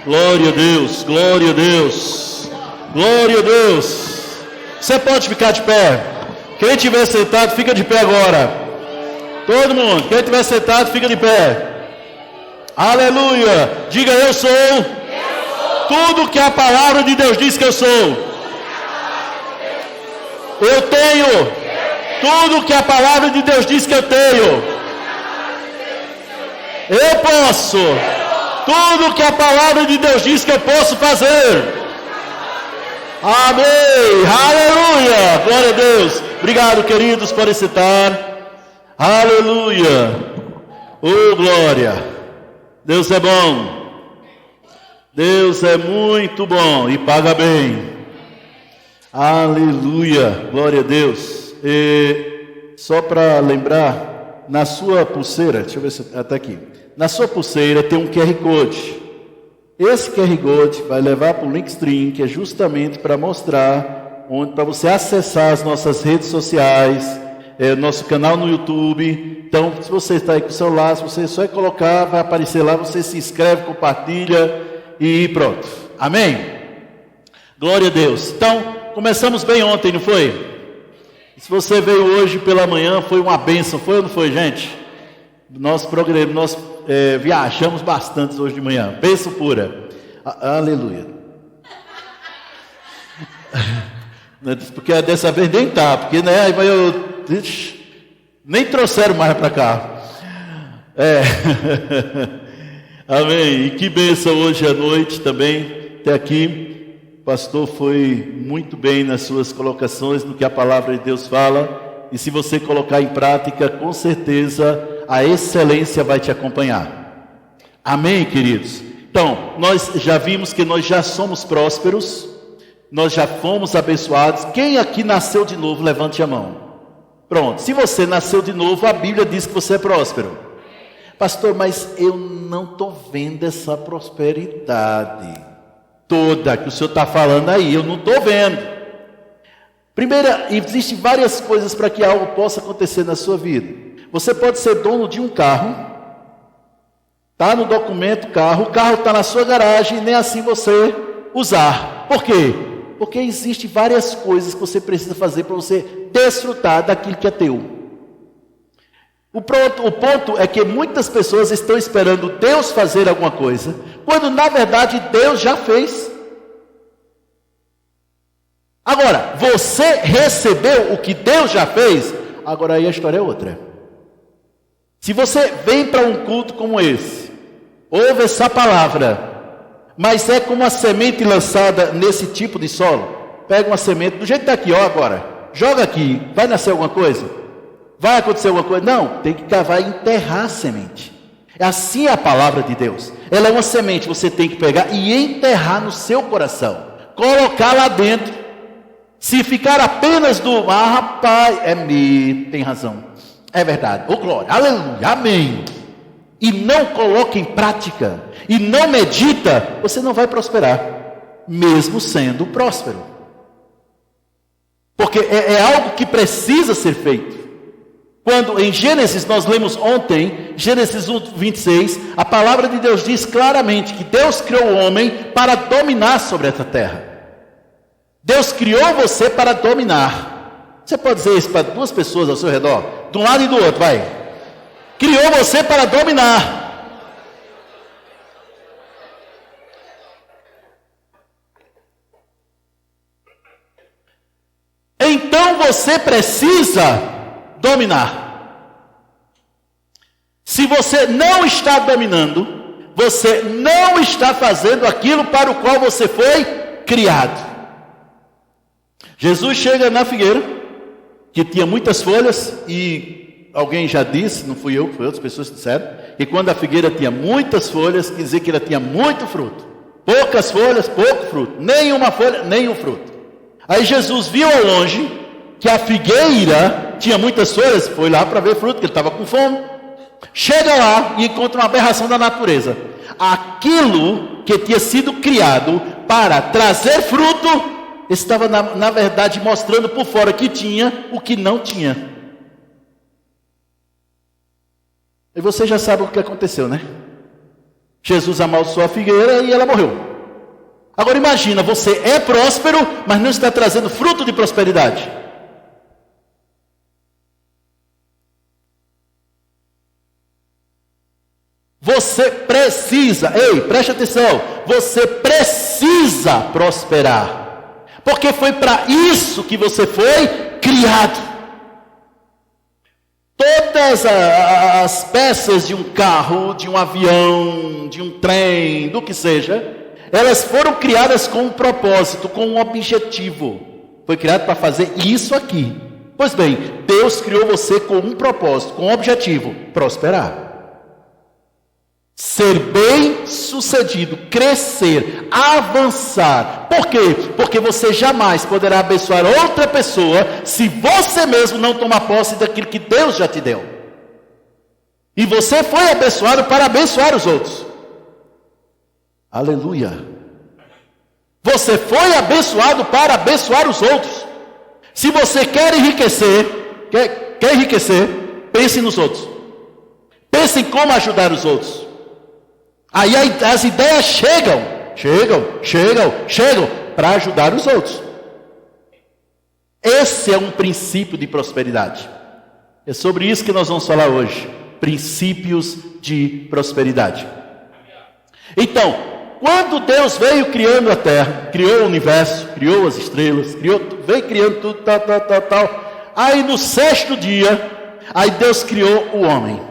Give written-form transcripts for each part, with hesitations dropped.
Glória a Deus, glória a Deus, glória a Deus. Você pode ficar de pé. Quem estiver sentado, fica de pé agora. Todo mundo, quem estiver sentado, fica de pé. Aleluia. Diga: eu sou tudo que a palavra de Deus diz que eu sou. Eu tenho tudo que a palavra de Deus diz que eu tenho. Eu posso tudo que a palavra de Deus diz que eu posso fazer. Amém. Aleluia. Glória a Deus. Obrigado, queridos, por sentar. Aleluia. Oh, glória. Deus é bom. Deus é muito bom e paga bem. Aleluia. Glória a Deus. E só para lembrar, na sua pulseira, deixa eu ver se até aqui. Na sua pulseira tem um QR Code. Esse QR Code vai levar para o Linkstream, que é justamente para mostrar, para você acessar as nossas redes sociais, nosso canal no YouTube. Então, se você está aí com o celular, se você só colocar, vai aparecer lá, você se inscreve, compartilha e pronto. Amém? Glória a Deus. Então, começamos bem ontem, não foi? Se você veio hoje pela manhã, foi uma bênção, foi ou não foi, gente? Nosso programa, nós viajamos bastante hoje de manhã, bênção pura. Aleluia. Porque dessa vez nem tá, porque né, nem trouxeram mais para cá. Amém. E que bênção hoje à noite também, até aqui. O pastor foi muito bem nas suas colocações, no que a palavra de Deus fala. E se você colocar em prática, com certeza a excelência vai te acompanhar. Amém, queridos? Então, nós já vimos que nós já somos prósperos, nós já fomos abençoados. Quem aqui nasceu de novo, levante a mão. Pronto, se você nasceu de novo, a Bíblia diz que você é próspero. Pastor, mas eu não estou vendo essa prosperidade toda que o senhor está falando aí, eu não estou vendo. Primeiro, existem várias coisas para que algo possa acontecer na sua vida. Você pode ser dono de um carro, está no documento o carro está na sua garagem, e nem assim você usar. Por quê? Porque existem várias coisas que você precisa fazer para você desfrutar daquilo que é teu. O ponto é que muitas pessoas estão esperando Deus fazer alguma coisa, quando na verdade Deus já fez. Agora, você recebeu o que Deus já fez, agora aí a história é outra. Se você vem para um culto como esse, ouve essa palavra, mas é como a semente lançada nesse tipo de solo. Pega uma semente, do jeito que está aqui, ó, agora, joga aqui, vai nascer alguma coisa? Vai acontecer alguma coisa? Não, tem que cavar e enterrar a semente. Assim é a palavra de Deus. Ela é uma semente, você tem que pegar e enterrar no seu coração, colocar lá dentro. Se ficar apenas rapaz, tem razão, é verdade, glória, aleluia, amém, e não coloca em prática, e não medita, você não vai prosperar, mesmo sendo próspero, porque é algo que precisa ser feito. Quando em Gênesis, nós lemos ontem, Gênesis 1:26, a palavra de Deus diz claramente que Deus criou o homem para dominar sobre essa terra. Deus criou você para dominar. Você pode dizer isso para duas pessoas ao seu redor, de um lado e do outro, vai. Criou você para dominar. Então você precisa dominar. Se você não está dominando, você não está fazendo aquilo para o qual você foi criado. Jesus chega na figueira, que tinha muitas folhas, e alguém já disse, não fui eu, foi outras pessoas que disseram, que quando a figueira tinha muitas folhas, quer dizer que ela tinha muito fruto. Poucas folhas, pouco fruto. Nenhuma folha, nenhum fruto. Aí Jesus viu ao longe que a figueira tinha muitas folhas, foi lá para ver fruto, porque ele estava com fome. Chega lá e encontra uma aberração da natureza. Aquilo que tinha sido criado para trazer fruto, estava na verdade mostrando por fora que tinha o que não tinha. E você já sabe o que aconteceu, né? Jesus amaldiçoou a figueira e ela morreu. Agora imagina, você é próspero, mas não está trazendo fruto de prosperidade. Você precisa, preste atenção, você precisa prosperar, porque foi para isso que você foi criado. Todas as peças de um carro, de um avião, de um trem, do que seja, elas foram criadas com um propósito, com um objetivo. Foi criado para fazer isso aqui. Pois bem, Deus criou você com um propósito, com um objetivo: prosperar. Ser bem sucedido, crescer, avançar. Por quê? Porque você jamais poderá abençoar outra pessoa se você mesmo não tomar posse daquilo que Deus já te deu. E você foi abençoado para abençoar os outros. Aleluia. Você foi abençoado para abençoar os outros. Se você quer enriquecer, quer enriquecer, pense nos outros. Pense em como ajudar os outros. Aí as ideias chegam para ajudar os outros. Esse é um princípio de prosperidade. É sobre isso que nós vamos falar hoje. Princípios de prosperidade. Então, quando Deus veio criando a terra, criou o universo, criou as estrelas, veio criando tudo, tal. Aí no 6º dia, aí Deus criou o homem.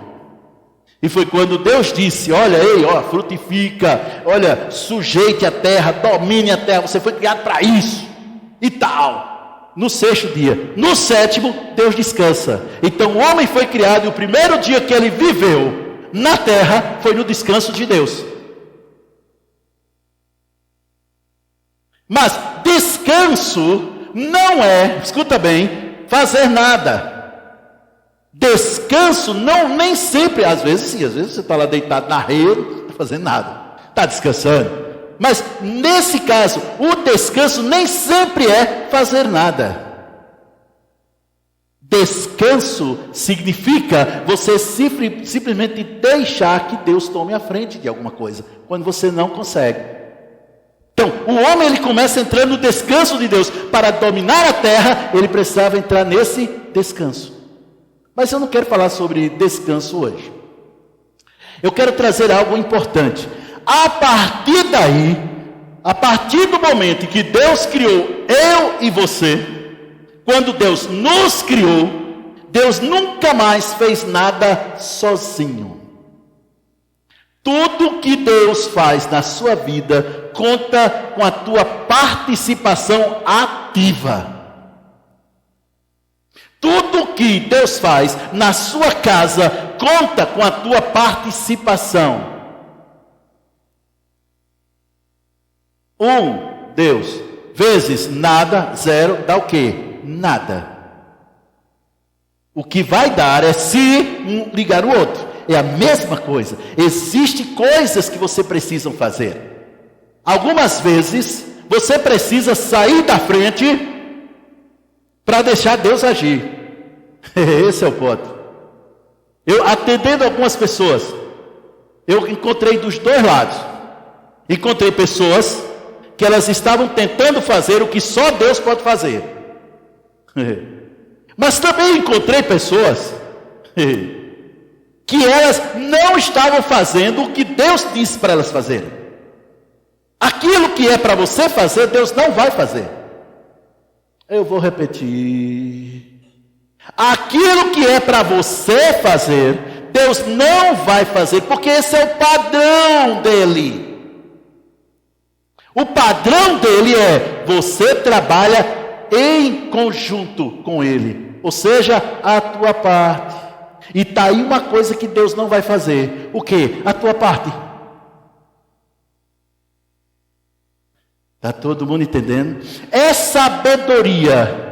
E foi quando Deus disse: olha, frutifica, olha, sujeite a terra, domine a terra, você foi criado para isso, e tal. No 6º dia. No 7º, Deus descansa. Então o homem foi criado, e o primeiro dia que ele viveu na terra, foi no descanso de Deus. Mas descanso não é, escuta bem, fazer nada. Descanso nem sempre, às vezes sim, às vezes você está lá deitado na rede, não está fazendo nada, está descansando. Mas nesse caso, o descanso nem sempre é fazer nada. Descanso significa você simplesmente deixar que Deus tome a frente de alguma coisa, quando você não consegue. Então, o homem ele começa entrando no descanso de Deus. Para dominar a terra, ele precisava entrar nesse descanso. Mas eu não quero falar sobre descanso hoje. Eu quero trazer algo importante. A partir daí, a partir do momento em que Deus criou eu e você, quando Deus nos criou, Deus nunca mais fez nada sozinho. Tudo que Deus faz na sua vida conta com a tua participação ativa. Tudo que Deus faz na sua casa conta com a tua participação. Deus, vezes nada, zero, dá o quê? Nada. O que vai dar é se um ligar o outro. É a mesma coisa. Existem coisas que você precisa fazer. Algumas vezes você precisa sair da frente para deixar Deus agir. Esse é o ponto. Eu atendendo algumas pessoas, eu encontrei dos dois lados. Encontrei pessoas que elas estavam tentando fazer o que só Deus pode fazer. Mas também encontrei pessoas que elas não estavam fazendo o que Deus disse para elas fazerem. Aquilo que é para você fazer, Deus não vai fazer. Eu vou repetir. Aquilo que é para você fazer, Deus não vai fazer, porque esse é o padrão dele. O padrão dele é: você trabalha em conjunto com ele, ou seja, a tua parte. E está aí uma coisa que Deus não vai fazer. O que? A tua parte. Está todo mundo entendendo? É sabedoria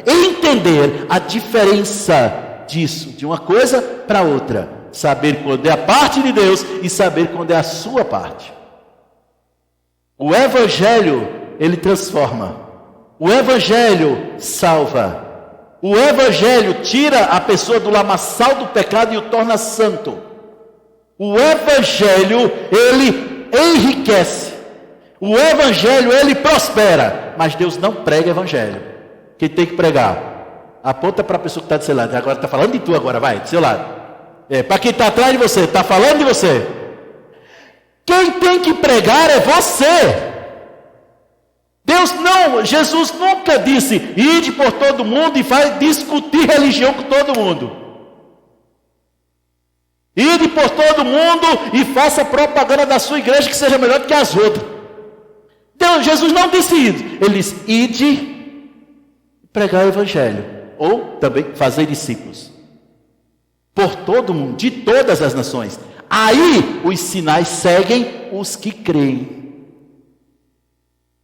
entender a diferença disso, de uma coisa para outra. Saber quando é a parte de Deus e saber quando é a sua parte. O Evangelho, ele transforma. O Evangelho salva. O Evangelho tira a pessoa do lamaçal do pecado e o torna santo. O Evangelho, ele enriquece. O Evangelho, ele prospera. Mas Deus não prega Evangelho. Quem tem que pregar? Aponta para a pessoa que está do seu lado. Agora está falando de tu agora, vai, do seu lado. Para quem está atrás de você, está falando de você. Quem tem que pregar é você. Jesus nunca disse, ide por todo mundo e vai discutir religião com todo mundo. Ide por todo mundo e faça propaganda da sua igreja que seja melhor do que as outras. Jesus não disse isso. Ele disse, ide e pregar o evangelho. Ou também fazer discípulos. Por todo mundo, de todas as nações. Aí os sinais seguem os que creem.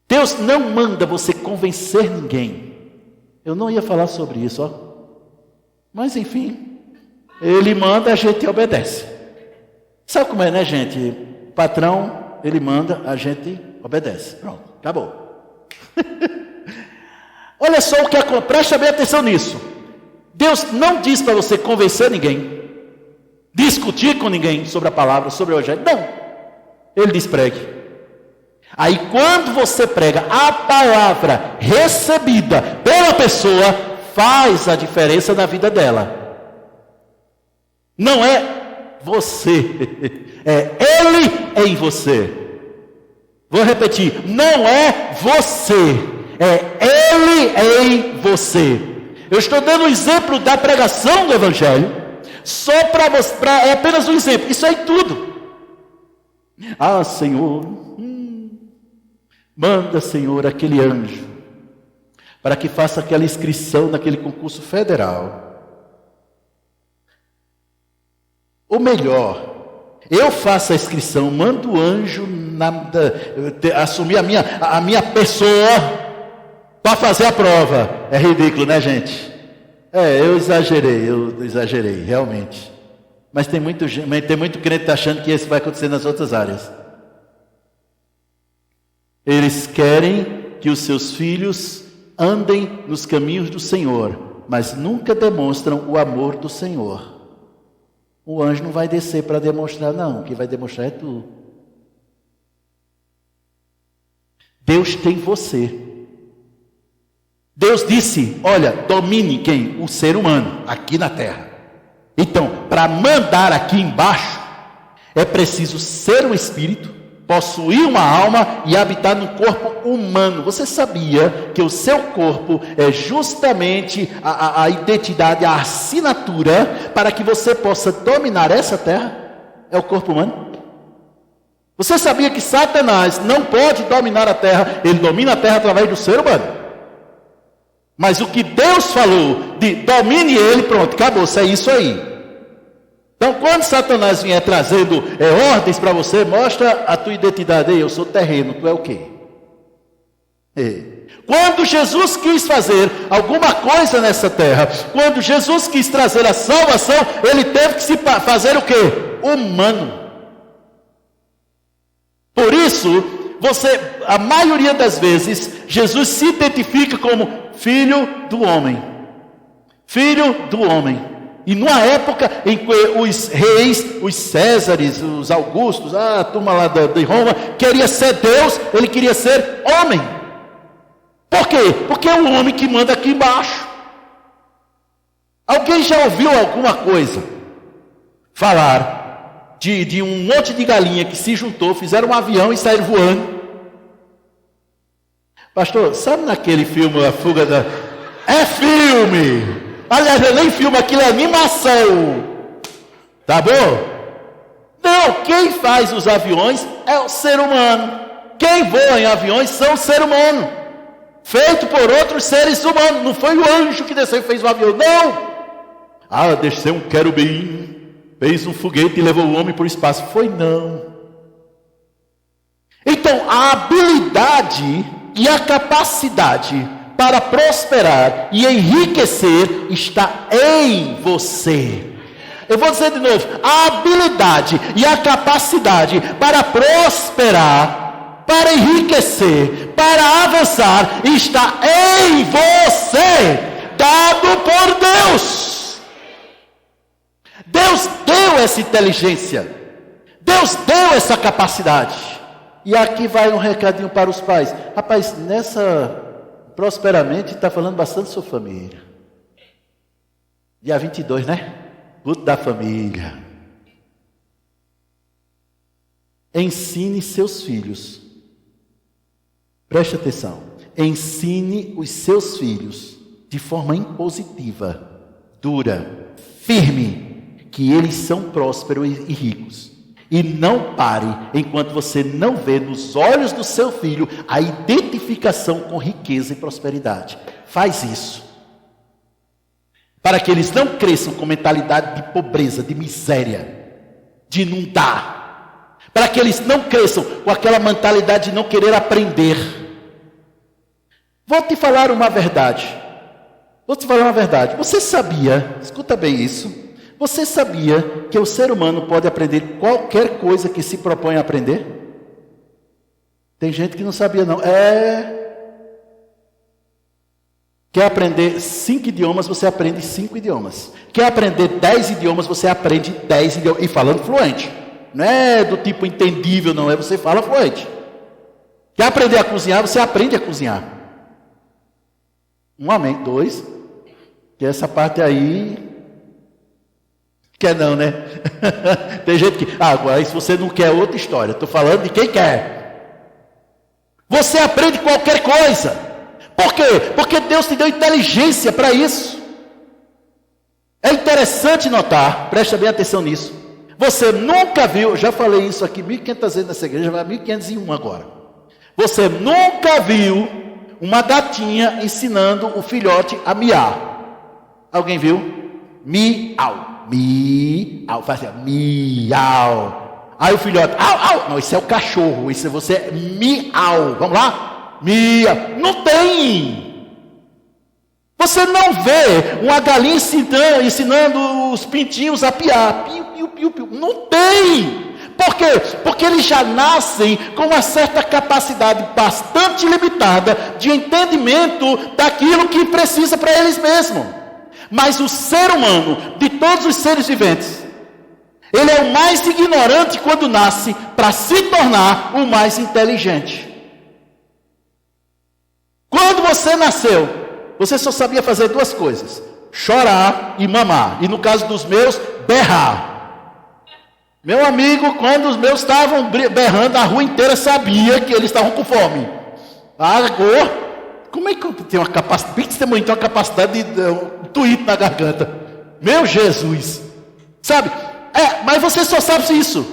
Deus não manda você convencer ninguém. Eu não ia falar sobre isso, ó. Mas enfim, Ele manda, a gente obedece. Sabe como é, né, gente? O patrão, ele manda, a gente obedece. Pronto, acabou. Olha só o que acontece, presta bem atenção nisso. Deus não diz para você convencer ninguém, discutir com ninguém sobre a palavra, sobre o evangelho. Não. Ele diz, pregue. Aí quando você prega a palavra recebida pela pessoa, faz a diferença na vida dela. Não é você, é Ele em você. Vou repetir, não é você, é Ele em você. Eu estou dando um exemplo da pregação do evangelho, só para mostrar, é apenas um exemplo, isso é tudo. Ah, Senhor, manda, Senhor, aquele anjo, para que faça aquela inscrição naquele concurso federal. Ou melhor, eu faço a inscrição, mando o anjo assumir a minha pessoa para fazer a prova. É ridículo, né, gente? Eu exagerei, realmente. Mas tem muito crente achando que isso vai acontecer nas outras áreas. Eles querem que os seus filhos andem nos caminhos do Senhor, mas nunca demonstram o amor do Senhor. O anjo não vai descer para demonstrar, não. Quem vai demonstrar é tu. Deus tem você. Deus disse, olha, domine quem? O ser humano, aqui na terra. Então, para mandar aqui embaixo, é preciso ser um espírito, possuir uma alma e habitar no corpo humano. Você sabia que o seu corpo é justamente a identidade, a assinatura para que você possa dominar essa terra? É o corpo humano. Você sabia que Satanás não pode dominar a terra? Ele domina a terra através do ser humano. Mas o que Deus falou de domine ele, pronto, acabou, é isso aí. Então, quando Satanás vier trazendo ordens para você, mostra a tua identidade. Ei, eu sou terreno, tu é o quê? Quando Jesus quis fazer alguma coisa nessa terra, quando Jesus quis trazer a salvação, ele teve que se fazer o quê? Humano. Por isso, a maioria das vezes, Jesus se identifica como filho do homem. Filho do homem. E numa época em que os reis, os Césares, os Augustos, a turma lá de Roma, queria ser Deus, ele queria ser homem. Por quê? Porque é o homem que manda aqui embaixo. Alguém já ouviu alguma coisa falar de um monte de galinha que se juntou, fizeram um avião e saíram voando? Pastor, sabe naquele filme, A Fuga da... É filme! Aliás, eu nem filme, aquilo é animação. Tá bom? Não, quem faz os aviões é o ser humano. Quem voa em aviões são o ser humano. Feito por outros seres humanos. Não foi o anjo que desceu e fez o avião, não. Desceu um querubim, fez um foguete e levou o homem para o espaço. Foi não. Então, a habilidade e a capacidade para prosperar e enriquecer está em você. Eu vou dizer de novo, a habilidade e a capacidade para prosperar, para enriquecer, para avançar, está em você, dado por Deus. Deus deu essa inteligência. Deus deu essa capacidade. E aqui vai um recadinho para os pais. Rapaz, nessa Prosperamente está falando bastante sobre família. Dia 22, né? Culto da família. Ensine seus filhos. Preste atenção. Ensine os seus filhos de forma impositiva, dura, firme, que eles são prósperos e ricos. E não pare enquanto você não vê nos olhos do seu filho a identificação com riqueza e prosperidade. Faz isso. Para que eles não cresçam com mentalidade de pobreza, de miséria, de não dar. Para que eles não cresçam com aquela mentalidade de não querer aprender. Vou te falar uma verdade. Você sabia, escuta bem isso. Você sabia que o ser humano pode aprender qualquer coisa que se propõe a aprender? Tem gente que não sabia não. Quer aprender 5 idiomas, você aprende 5 idiomas. Quer aprender 10 idiomas, você aprende 10 idiomas. E falando fluente. Não é do tipo entendível, não é, você fala fluente. Quer aprender a cozinhar, você aprende a cozinhar. 1, amém. 2, que essa parte aí... Quer não, né? Tem gente que... agora, se você não quer, outra história. Estou falando de quem quer. Você aprende qualquer coisa. Por quê? Porque Deus te deu inteligência para isso. É interessante notar, presta bem atenção nisso. Você nunca viu, já falei isso aqui 1.500 vezes nessa igreja, vai 1.501 agora. Você nunca viu uma gatinha ensinando o filhote a miar. Alguém viu? Miau. Miau, faz assim, miau. Aí o filhote, au, au. Não, isso é o cachorro, isso é você, miau. Vamos lá? Miau. Não tem. Você não vê uma galinha ensinando os pintinhos a piar. Piu, piu, piu, piu. Não tem. Por quê? Porque eles já nascem com uma certa capacidade bastante limitada de entendimento daquilo que precisa para eles mesmos. Mas o ser humano, de todos os seres viventes, ele é o mais ignorante quando nasce, para se tornar o mais inteligente. Quando você nasceu, você só sabia fazer 2 coisas: chorar e mamar. E no caso dos meus, berrar. Meu amigo, quando os meus estavam berrando, a rua inteira sabia que eles estavam com fome. Agora... como é que eu tenho uma capacidade? Bem que você tem uma capacidade de um tuíto na garganta. Meu Jesus! Sabe? Mas você só sabe isso.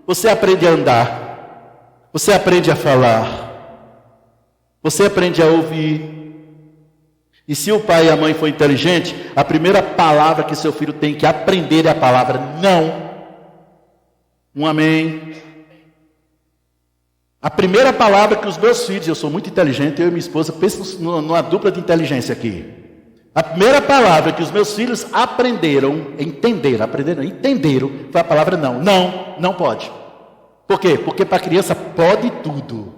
Você aprende a andar. Você aprende a falar. Você aprende a ouvir. E se o pai e a mãe for inteligente, a primeira palavra que seu filho tem que aprender é a palavra não. Um amém. A primeira palavra que os meus filhos, eu sou muito inteligente, eu e minha esposa, penso numa dupla de inteligência aqui. A primeira palavra que os meus filhos entenderam, foi a palavra não. Não, não pode. Por quê? Porque para a criança pode tudo.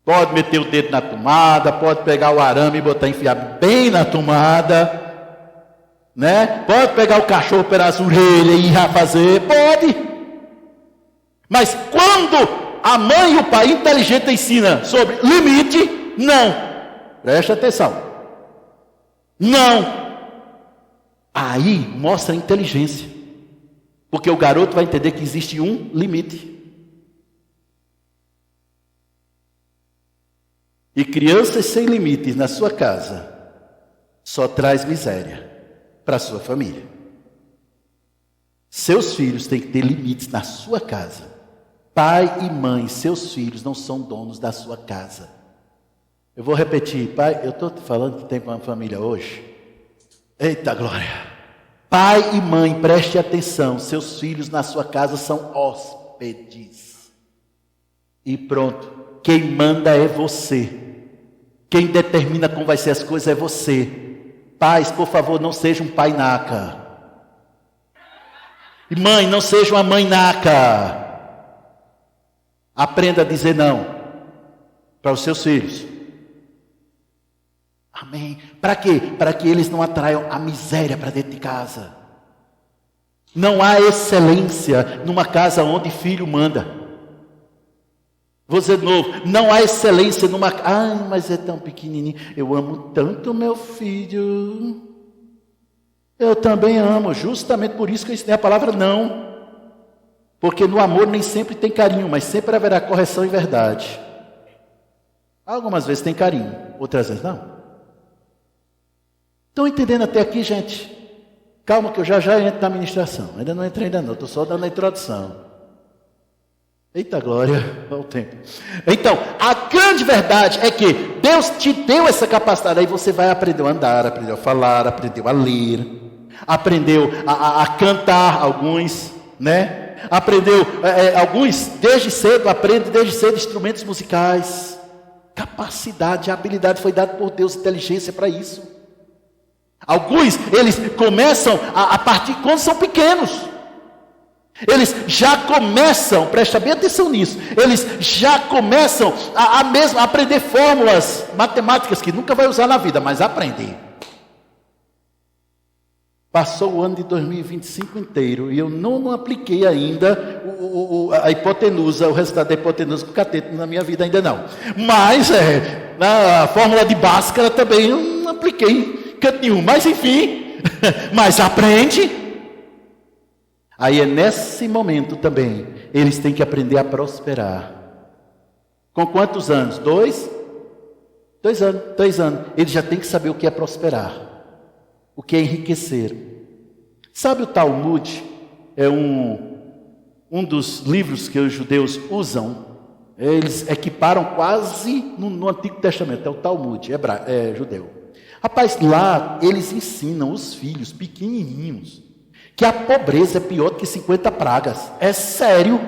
Pode meter o dedo na tomada, pode pegar o arame e enfiar bem na tomada, né? Pode pegar o cachorro pelas orelhas e ir fazer, pode. Mas quando a mãe e o pai inteligente ensina sobre limite, não. Presta atenção. Não. Aí mostra a inteligência. Porque o garoto vai entender que existe um limite. E crianças sem limites na sua casa só traz miséria para a sua família. Seus filhos têm que ter limites na sua casa. Pai e mãe, seus filhos não são donos da sua casa. Eu vou repetir, pai, eu estou te falando que tem uma família hoje. Eita glória! Pai e mãe, preste atenção, seus filhos na sua casa são hóspedes. E pronto, quem manda é você. Quem determina como vai ser as coisas é você. Pais, por favor, não seja um pai naca. E mãe, não seja uma mãe naca. Aprenda a dizer não para os seus filhos. Amém. Para quê? Para que eles não atraiam a miséria para dentro de casa. Não há excelência numa casa onde filho manda. Vou dizer de novo, não há excelência numa... Ai, mas é tão pequenininho. Eu amo tanto meu filho. Eu também amo, justamente por isso que eu ensinei a palavra não. Porque no amor nem sempre tem carinho, mas sempre haverá correção e verdade. Algumas vezes tem carinho, outras vezes não. Estão entendendo até aqui, gente? Calma que eu já entro na ministração. Ainda não entrei ainda não, estou só dando a introdução. Eita glória, olha o tempo. Então, a grande verdade é que Deus te deu essa capacidade. Aí você vai aprender a andar, aprendeu a falar, aprendeu a ler, aprendeu a cantar, alguns, né? Aprendeu, alguns desde cedo, aprendem desde cedo instrumentos musicais. Capacidade, habilidade foi dada por Deus, inteligência para isso. Alguns, eles começam a partir quando são pequenos. Eles já começam, presta bem atenção nisso, eles já começam a aprender fórmulas matemáticas que nunca vai usar na vida, mas aprendem. Passou o ano de 2025 inteiro e eu não apliquei ainda a hipotenusa, o resultado da hipotenusa com o cateto na minha vida ainda não. Mas na fórmula de Bhaskara também eu não apliquei canto nenhum, mas enfim, mas aprende. Aí é nesse momento também, eles têm que aprender a prosperar. Com quantos anos? 2 anos, 3 anos. Eles já têm que saber o que é prosperar, o que é enriquecer. Sabe o Talmud? É um dos livros que os judeus usam. Eles equiparam quase no Antigo Testamento, é o Talmud, é judeu. Rapaz, lá eles ensinam os filhos pequenininhos que a pobreza é pior do que 50 pragas. É sério.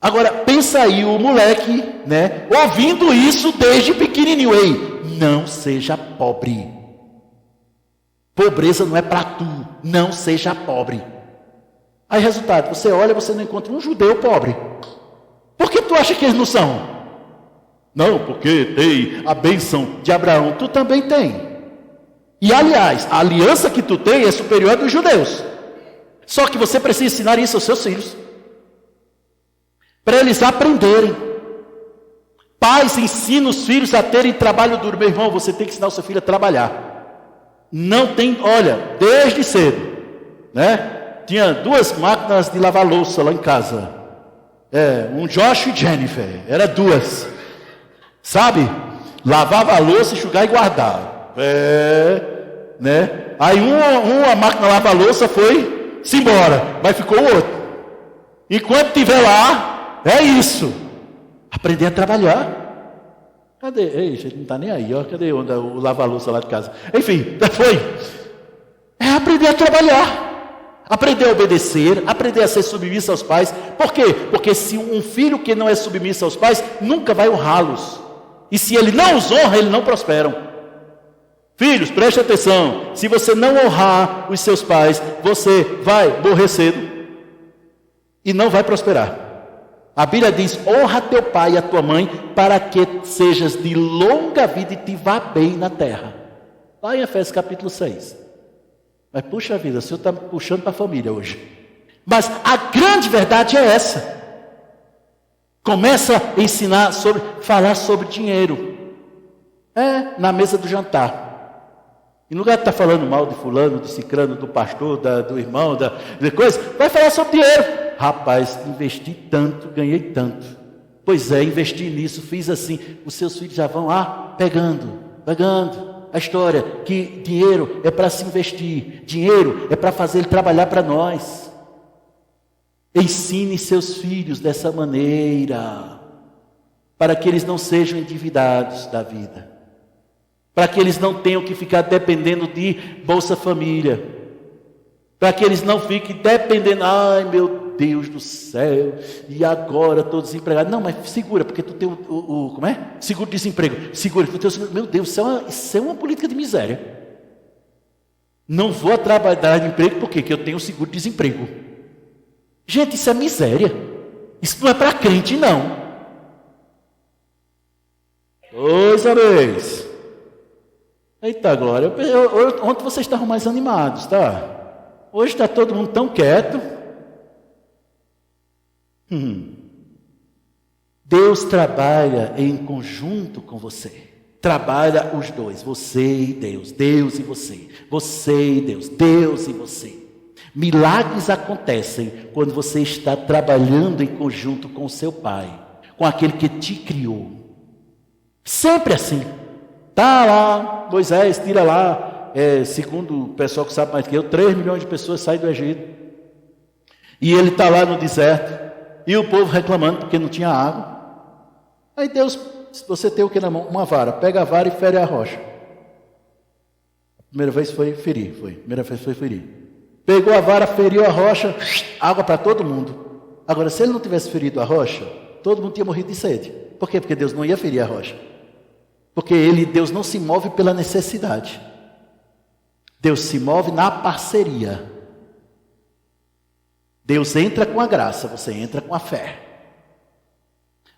Agora, pensa aí o moleque, né? Ouvindo isso desde pequenininho. Ei, não seja pobre. Pobreza não é para tu. Não seja pobre. Aí, resultado, você olha, você não encontra um judeu pobre. Por que tu acha que eles não são? Não, porque tem a bênção de Abraão. Tu também tem. E aliás, a aliança que tu tem é superior à dos judeus. Só que você precisa ensinar isso aos seus filhos, para eles aprenderem. Pais ensinam os filhos a terem trabalho duro. Meu irmão, você tem que ensinar o seu filho a trabalhar. Não tem, olha, desde cedo, né? Tinha 2 máquinas de lavar louça lá em casa. Um Josh e Jennifer, era 2. Sabe? Lavava a louça, enxugar e guardar. Né? Aí uma máquina lava-louça foi-se embora, mas ficou o outro. Enquanto estiver lá, é isso. Aprender a trabalhar. Cadê? Ei, gente, não está nem aí, ó. Cadê o lava-louça lá de casa? Enfim, foi. É aprender a trabalhar. Aprender a obedecer, aprender a ser submisso aos pais. Por quê? Porque se um filho que não é submisso aos pais, nunca vai honrá-los. E se ele não os honra, eles não prosperam. Filhos, preste atenção, se você não honrar os seus pais, você vai morrer cedo e não vai prosperar. A Bíblia diz, honra teu pai e a tua mãe, para que sejas de longa vida e te vá bem na terra. Lá em Efésios capítulo 6. Mas puxa vida, o Senhor está puxando para a família hoje. Mas a grande verdade é essa. Começa a ensinar falar sobre dinheiro. Na mesa do jantar. Em lugar de estar falando mal de fulano, de cicrano, do pastor, do irmão, de coisa, vai falar sobre dinheiro. Rapaz, investi tanto, ganhei tanto. Pois é, investi nisso, fiz assim. Os seus filhos já vão pegando a história, que dinheiro é para se investir, dinheiro é para fazer ele trabalhar para nós. Ensine seus filhos dessa maneira, para que eles não sejam endividados da vida. Para que eles não tenham que ficar dependendo de Bolsa Família. Para que eles não fiquem dependendo, ai meu Deus do céu, e agora estou desempregado. Não, mas segura, porque tu tem como é? Seguro-desemprego. Segura, porque tu tem meu Deus, isso é uma política de miséria. Não vou trabalhar de emprego, por quê? Porque eu tenho seguro-desemprego. Gente, isso é miséria. Isso não é para crente, não. Eita glória, ontem vocês estavam mais animados, tá? Hoje está todo mundo tão quieto. Deus trabalha em conjunto com você. Trabalha os dois, você e Deus, Deus e você, você e Deus, Deus e você. Milagres acontecem quando você está trabalhando em conjunto com o seu Pai, com aquele que te criou. Sempre assim. Tá lá, Moisés tira lá, segundo o pessoal que sabe mais que eu, 3 milhões de pessoas saem do Egito. E ele está lá no deserto, e o povo reclamando porque não tinha água. Aí Deus, você tem o que na mão? Uma vara, pega a vara e fere a rocha. Primeira vez foi ferir, primeira vez foi ferir. Pegou a vara, feriu a rocha, água para todo mundo. Agora, se ele não tivesse ferido a rocha, todo mundo tinha morrido de sede. Por quê? Porque Deus não ia ferir a rocha. Porque Deus não se move pela necessidade. Deus se move na parceria. Deus entra com a graça, você entra com a fé.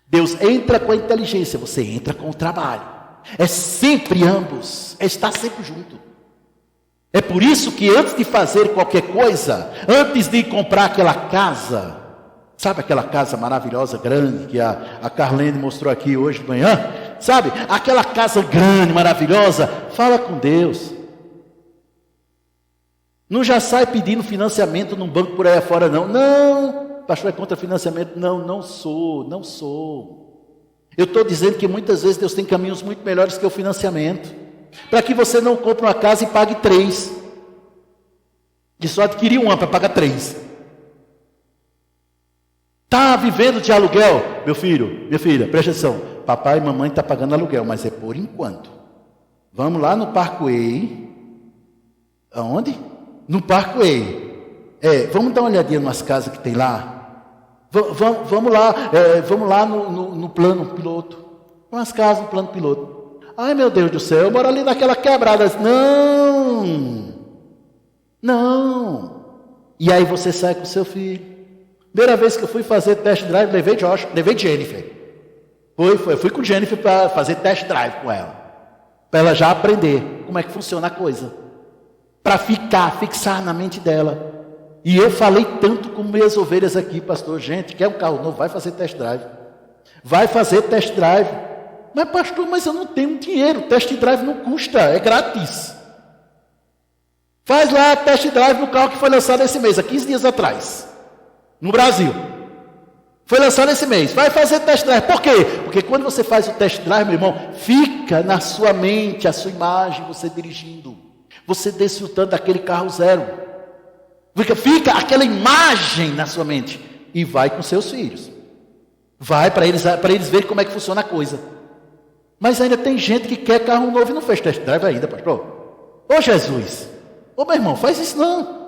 Deus entra com a inteligência, você entra com o trabalho. É sempre ambos, está sempre junto. É por isso que antes de fazer qualquer coisa, antes de comprar aquela casa, sabe aquela casa maravilhosa, grande, que a Carlene mostrou aqui hoje de manhã? Sabe, aquela casa grande, maravilhosa, fala com Deus. Não já sai pedindo financiamento num banco por aí afora, não. Não, pastor, é contra financiamento. Não sou. Eu estou dizendo que muitas vezes Deus tem caminhos muito melhores que o financiamento. Para que você não compre uma casa e pague 3. E só adquirir uma para pagar 3. Está vivendo de aluguel? Meu filho, minha filha, presta atenção. Papai e mamãe estão pagando aluguel, mas é por enquanto. Vamos lá no Parkway. Aonde? No Parkway. Vamos dar uma olhadinha nas casas que tem lá. Vamos lá no plano piloto. Umas casas no plano piloto. Ai, meu Deus do céu, eu moro ali naquela quebrada. Não. E aí você sai com seu filho. Primeira vez que eu fui fazer test drive, levei Jennifer. Eu fui com Jennifer para fazer test drive com ela. Para ela já aprender como é que funciona a coisa. Para fixar na mente dela. E eu falei tanto com minhas ovelhas aqui, pastor. Gente, quer um carro novo? Vai fazer test drive. Vai fazer test drive. Mas pastor, mas eu não tenho dinheiro. Test drive não custa, é grátis. Faz lá test drive no carro que foi lançado esse mês, há 15 dias atrás. No Brasil. Foi lançado esse mês. Vai fazer test drive. Por quê? Porque quando você faz o test drive, meu irmão, fica na sua mente a sua imagem, você dirigindo. Você desfrutando daquele carro zero. Fica aquela imagem na sua mente. E vai com seus filhos. Vai para eles verem como é que funciona a coisa. Mas ainda tem gente que quer carro novo e não fez test drive ainda, pastor. Ô Jesus. Ô meu irmão, faz isso não.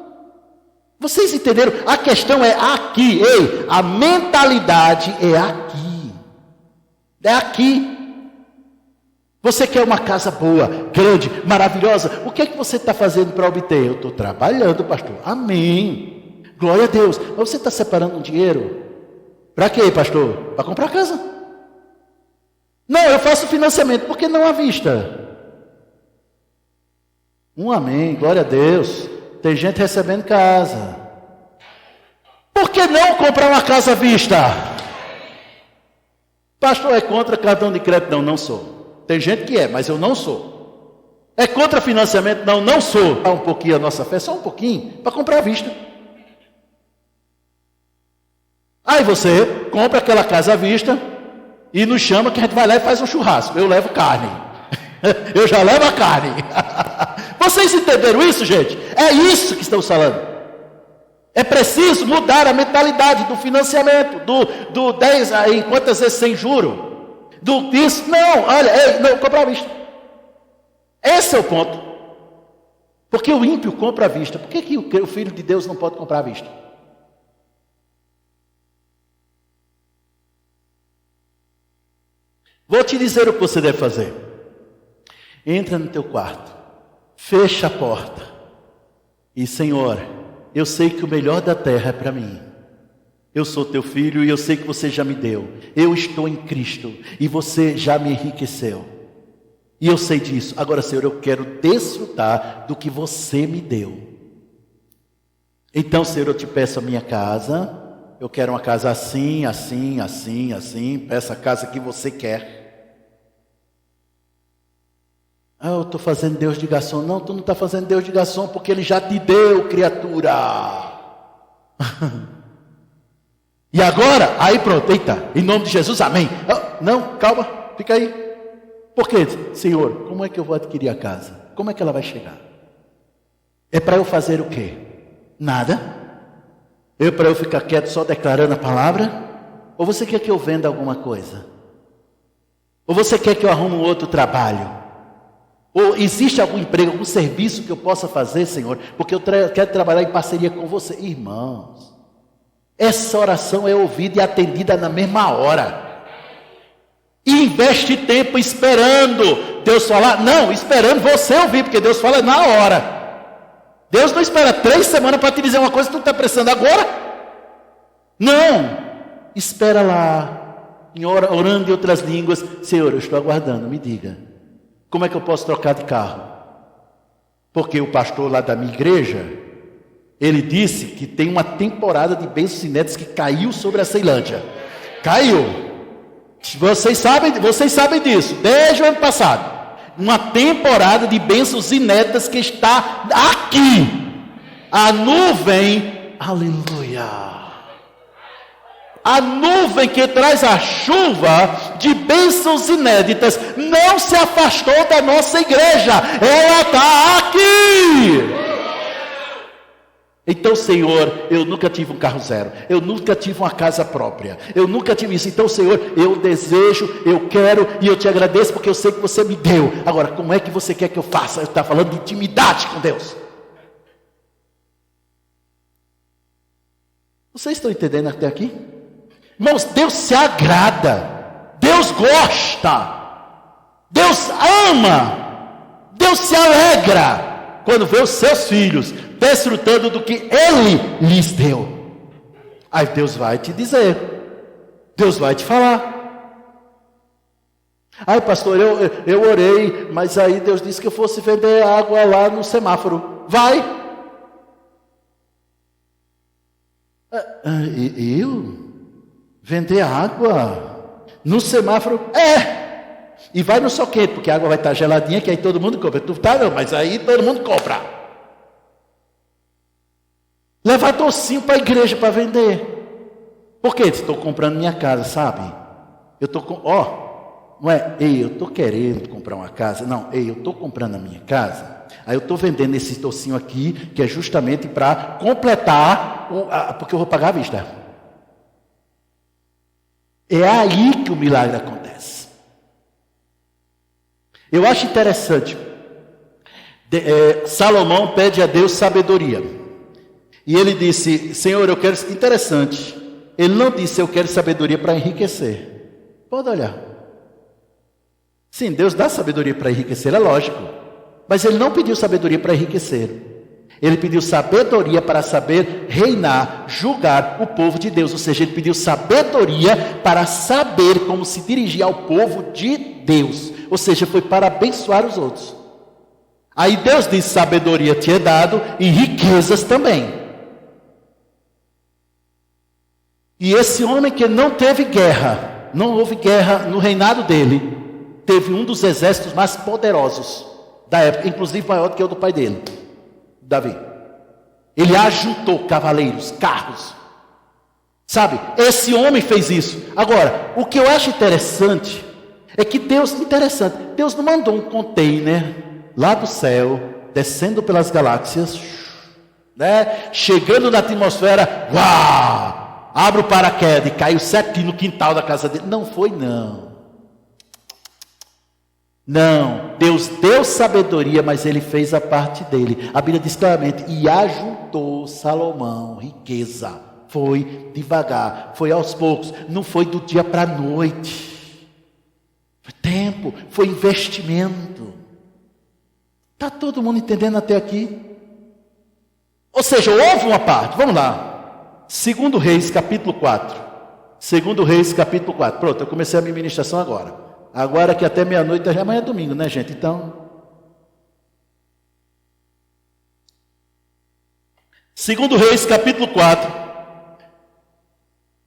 Vocês entenderam? A questão é aqui. Ei, a mentalidade é aqui. É aqui. Você quer uma casa boa, grande, maravilhosa. O que é que você está fazendo para obter? Eu estou trabalhando, pastor. Amém. Glória a Deus. Mas você está separando um dinheiro? Para quê, pastor? Para comprar casa. Não, eu faço financiamento. Por que não à vista? Amém. Glória a Deus. Tem gente recebendo casa. Por que não comprar uma casa à vista? Pastor, é contra cartão de crédito? Não sou. Tem gente que é, mas eu não sou. É contra financiamento? Não sou. Dá um pouquinho a nossa fé, só um pouquinho, para comprar à vista. Aí você compra aquela casa à vista e nos chama que a gente vai lá e faz um churrasco. Eu levo carne. Eu já levo a carne. Vocês entenderam isso, gente? É isso que estamos falando. É preciso mudar a mentalidade do financiamento, do 10 em quantas vezes sem juro. Não, compra à vista. Esse é o ponto. Porque o ímpio compra à vista. Por que o filho de Deus não pode comprar à vista? Vou te dizer o que você deve fazer. Entra no teu quarto, fecha a porta e, Senhor, eu sei que o melhor da terra é para mim. Eu sou teu filho e eu sei que você já me deu. Eu estou em Cristo e você já me enriqueceu. E eu sei disso. Agora, Senhor, eu quero desfrutar do que você me deu. Então, Senhor, eu te peço a minha casa. Eu quero uma casa assim, assim, assim, assim. Peça a casa que você quer. Ah, eu estou fazendo Deus de garçom. Não, tu não está fazendo Deus de garçom porque Ele já te deu, criatura. E agora? Aí pronto, eita, em nome de Jesus, amém. Não, calma, fica aí. Por quê? Senhor, como é que eu vou adquirir a casa? Como é que ela vai chegar? É para eu fazer o quê? Nada? Para eu ficar quieto só declarando a palavra? Ou você quer que eu venda alguma coisa? Ou você quer que eu arrume um outro trabalho? Ou existe algum emprego, algum serviço que eu possa fazer, Senhor? Porque eu quero trabalhar em parceria com você. Irmãos, essa oração é ouvida e atendida na mesma hora. E investe tempo esperando Deus falar. Não, esperando você ouvir, porque Deus fala na hora. Deus não espera 3 semanas para te dizer uma coisa que tu está precisando agora. Não, espera lá, orando em outras línguas. Senhor, eu estou aguardando, me diga, como é que eu posso trocar de carro? Porque o pastor lá da minha igreja, ele disse que tem uma temporada de bênçãos inéditas que caiu sobre a Ceilândia. Caiu. Vocês sabem disso, desde o ano passado. Uma temporada de bênçãos inéditas que está aqui. A nuvem, aleluia. A nuvem que traz a chuva de bênçãos inéditas não se afastou da nossa igreja. Ela está aqui. Então, Senhor, eu nunca tive um carro zero, eu nunca tive uma casa própria, eu nunca tive isso. Então, Senhor, eu desejo, eu quero e eu te agradeço porque eu sei que você me deu. Agora, como é que você quer que eu faça? Eu estou falando de intimidade com Deus. Vocês estão entendendo até aqui? Irmãos, Deus se agrada, Deus gosta, Deus ama, Deus se alegra quando vê os seus filhos desfrutando do que Ele lhes deu. Aí Deus vai te dizer, Deus vai te falar. Ai, pastor, eu orei, mas aí Deus disse que eu fosse vender água lá no semáforo. Vai. Eu? Vender água no semáforo? E vai no sol quente, porque a água vai estar geladinha, que aí todo mundo compra. Tu tá não, mas aí todo mundo compra. Levar docinho para a igreja para vender. Por quê? Estou comprando minha casa, sabe? Eu estou com... não é, eu estou querendo comprar uma casa. Não, eu estou comprando a minha casa. Aí eu estou vendendo esse docinho aqui, que é justamente para completar, porque eu vou pagar à vista. É aí que o milagre acontece. Eu acho interessante. Salomão pede a Deus sabedoria. E ele disse, Senhor, eu quero... Interessante. Ele não disse, eu quero sabedoria para enriquecer. Pode olhar. Sim, Deus dá sabedoria para enriquecer, é lógico. Mas ele não pediu sabedoria para enriquecer. Ele pediu sabedoria para saber reinar, julgar o povo de Deus. Ou seja, ele pediu sabedoria para saber como se dirigir ao povo de Deus. Ou seja, foi para abençoar os outros. Aí Deus disse, sabedoria te é dado e riquezas também. E esse homem que não teve guerra, não houve guerra no reinado dele, teve um dos exércitos mais poderosos da época, inclusive maior do que o do pai dele, Davi. Ele ajuntou cavaleiros, carros. Sabe, esse homem fez isso. Agora, o que eu acho interessante, é que Deus não mandou um container lá do céu, descendo pelas galáxias, né, chegando na atmosfera, uau! Abre o paraquedas e caiu certinho no quintal da casa dele. Não foi, não. Não, Deus deu sabedoria, mas ele fez a parte dele. A Bíblia diz claramente, e ajuntou Salomão riqueza. Foi devagar, foi aos poucos, não foi do dia para a noite. Foi tempo, foi investimento. Está todo mundo entendendo até aqui? Ou seja, houve uma parte, vamos lá. 2 Reis, capítulo 4. 2 Reis, capítulo 4. Pronto, eu comecei a minha ministração agora. Agora que até meia-noite, amanhã é domingo, né, gente? Então, Segundo Reis, capítulo 4,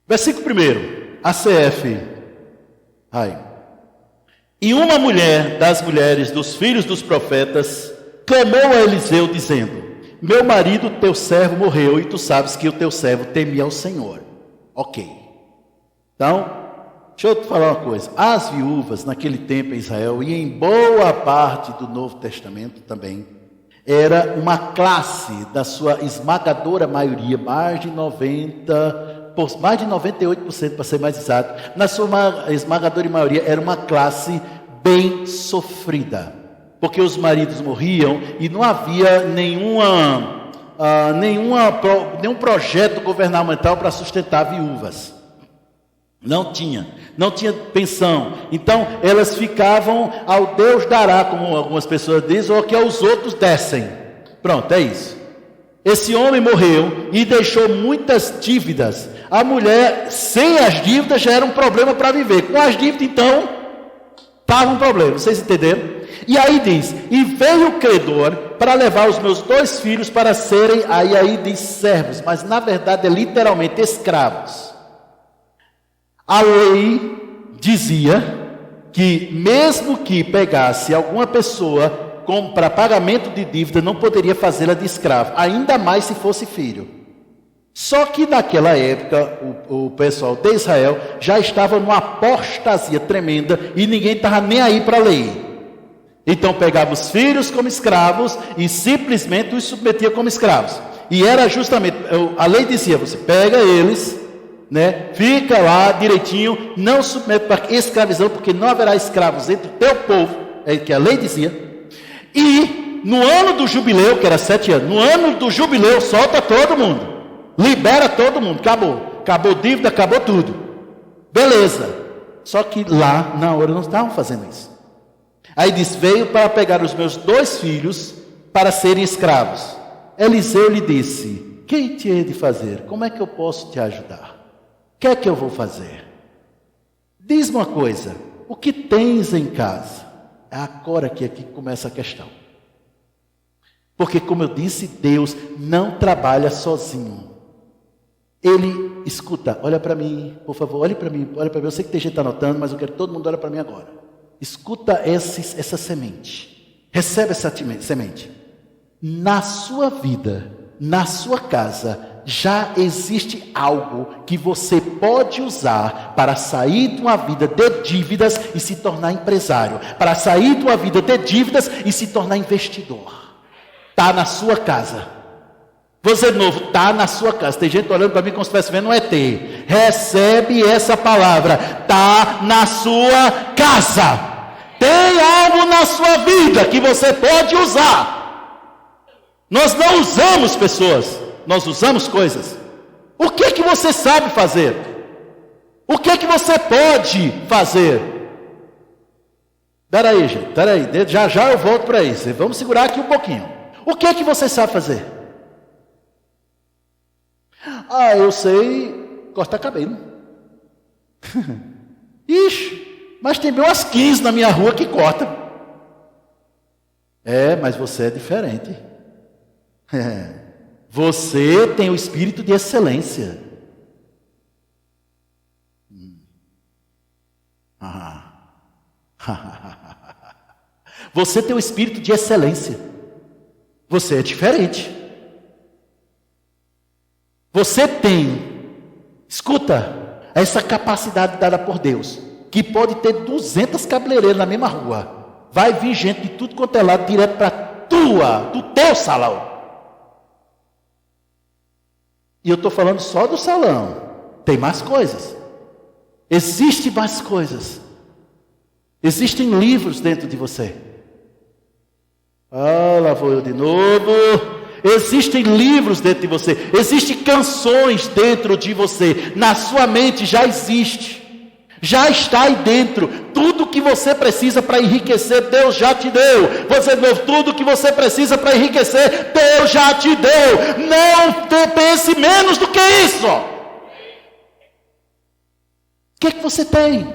versículo 1, ACF. E uma mulher das mulheres dos filhos dos profetas clamou a Eliseu, dizendo: meu marido, teu servo, morreu, e tu sabes que o teu servo temia ao Senhor. Ok. Então, deixa eu te falar uma coisa. As viúvas naquele tempo em Israel, e em boa parte do Novo Testamento também, era uma classe da sua esmagadora maioria, mais de 98% para ser mais exato, na sua esmagadora maioria era uma classe bem sofrida, porque os maridos morriam e não havia nenhum projeto governamental para sustentar viúvas. Não tinha pensão. Então elas ficavam ao Deus dará, como algumas pessoas dizem, ou que aos outros descem. Pronto, é isso. Esse homem morreu e deixou muitas dívidas. A mulher, sem as dívidas, já era um problema para viver. Com as dívidas, então, estava um problema. Vocês entenderam? E aí diz: e veio o credor para levar os meus 2 filhos para serem, aí diz servos, mas na verdade é literalmente escravos. A lei dizia que mesmo que pegasse alguma pessoa para pagamento de dívida, não poderia fazê-la de escravo, ainda mais se fosse filho. Só que naquela época o pessoal de Israel já estava numa apostasia tremenda e ninguém estava nem aí para a lei. Então pegava os filhos como escravos e simplesmente os submetia como escravos. E era justamente, a lei dizia: você pega eles, né, fica lá direitinho, não submete para escravização, porque não haverá escravos entre o teu povo, é o que a lei dizia. E no ano do jubileu, que era 7 anos, no ano do jubileu solta todo mundo, libera todo mundo, acabou dívida, acabou tudo, beleza. Só que lá na hora não estavam fazendo isso. Aí diz: veio para pegar os meus 2 filhos para serem escravos. Eliseu lhe disse: quem te hei de fazer? Como é que eu posso te ajudar? O que é que eu vou fazer? Diz-me uma coisa: o que tens em casa? É agora que aqui começa a questão. Porque, como eu disse, Deus não trabalha sozinho. Ele, escuta, olha para mim, por favor, olhe para mim. Eu sei que tem gente que está anotando, mas eu quero que todo mundo olhe para mim agora. Escuta essa semente. Recebe essa semente. Na sua vida, na sua casa, já existe algo que você pode usar para sair de uma vida de dívidas e se tornar empresário, para sair de uma vida de dívidas e se tornar investidor. Está na sua casa. Você de novo, está na sua casa. Tem gente olhando para mim como se estivesse vendo um ET. Recebe essa palavra. Está na sua casa. Tem algo na sua vida que você pode usar. Nós não usamos pessoas, nós usamos coisas. O que é que você sabe fazer? O que é que você pode fazer? Peraí, gente, já eu volto para isso. Vamos segurar aqui um pouquinho. O que é que você sabe fazer? Eu sei cortar cabelo. Ixi, mas tem bem umas 15 na minha rua que cortam. Mas você é diferente. Você tem o espírito de excelência. Você tem o espírito de excelência. Você é diferente. Você tem, escuta, essa capacidade dada por Deus, que pode ter 200 cabeleireiros na mesma rua. Vai vir gente de tudo quanto é lado, direto para do teu salão. E eu estou falando só do salão. Tem mais coisas. Existem mais coisas. Existem livros dentro de você. Lá vou eu de novo. Existem livros dentro de você. Existem canções dentro de você. Na sua mente já existe. Já está aí dentro. Tudo que você precisa para enriquecer, Deus já te deu. Você de novo, tudo que você precisa para enriquecer, Deus já te deu. Não pense menos do que isso. O que é que você tem?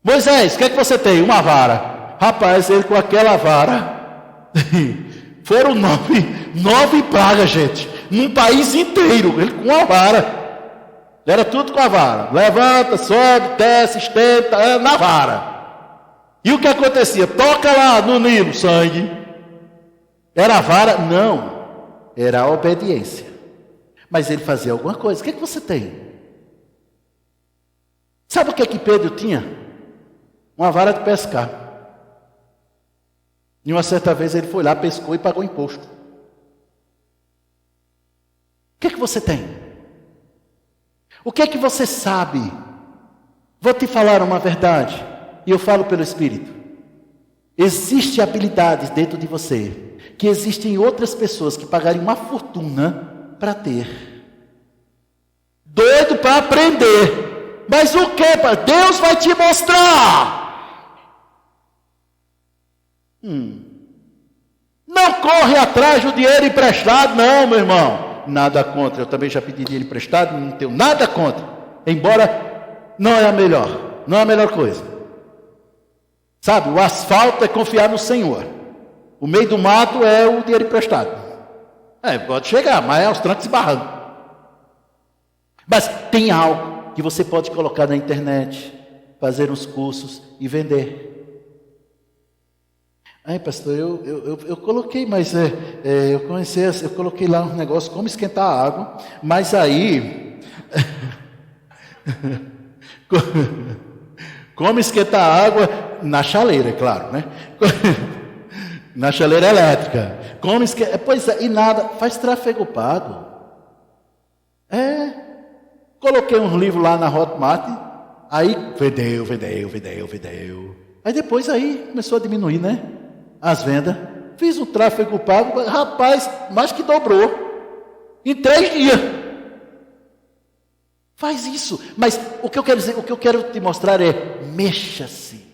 Moisés, o que é que você tem? Uma vara. Rapaz, ele com aquela vara... Foram nove pragas, gente. num país inteiro, ele com a vara. Era tudo com a vara. Levanta, sobe, desce, estenta, na vara. E o que acontecia? Toca lá no Nilo, sangue. Era a vara? Não. Era a obediência. Mas ele fazia alguma coisa. O que você tem? Sabe o que Pedro tinha? Uma vara de pescar. E uma certa vez ele foi lá, pescou e pagou imposto. O que você tem? O que você sabe? Vou te falar uma verdade, e eu falo pelo Espírito. Existem habilidades dentro de você, que existem outras pessoas que pagariam uma fortuna para ter. Doido para aprender. Mas o que? Deus vai te mostrar. Não corre atrás do dinheiro emprestado, não, meu irmão. Nada contra, eu também já pedi dinheiro emprestado, não tenho nada contra. Embora não é a melhor coisa. Sabe, o asfalto é confiar no Senhor. O meio do mato é o dinheiro emprestado. Pode chegar, mas é aos trancos e barrancos. Mas tem algo que você pode colocar na internet, fazer uns cursos e vender. Pastor, eu coloquei, mas eu coloquei lá um negócio, como esquentar a água, mas aí, como esquentar a água na chaleira, é claro, né? Na chaleira elétrica. Pois é, e nada, faz tráfego pago. Coloquei uns livros lá na Hotmart, aí vendeu. Aí depois começou a diminuir, né? As vendas. Fiz um tráfego pago, rapaz, mais que dobrou. Em 3 dias. Faz isso. Mas o que eu quero dizer, o que eu quero te mostrar é, mexa-se.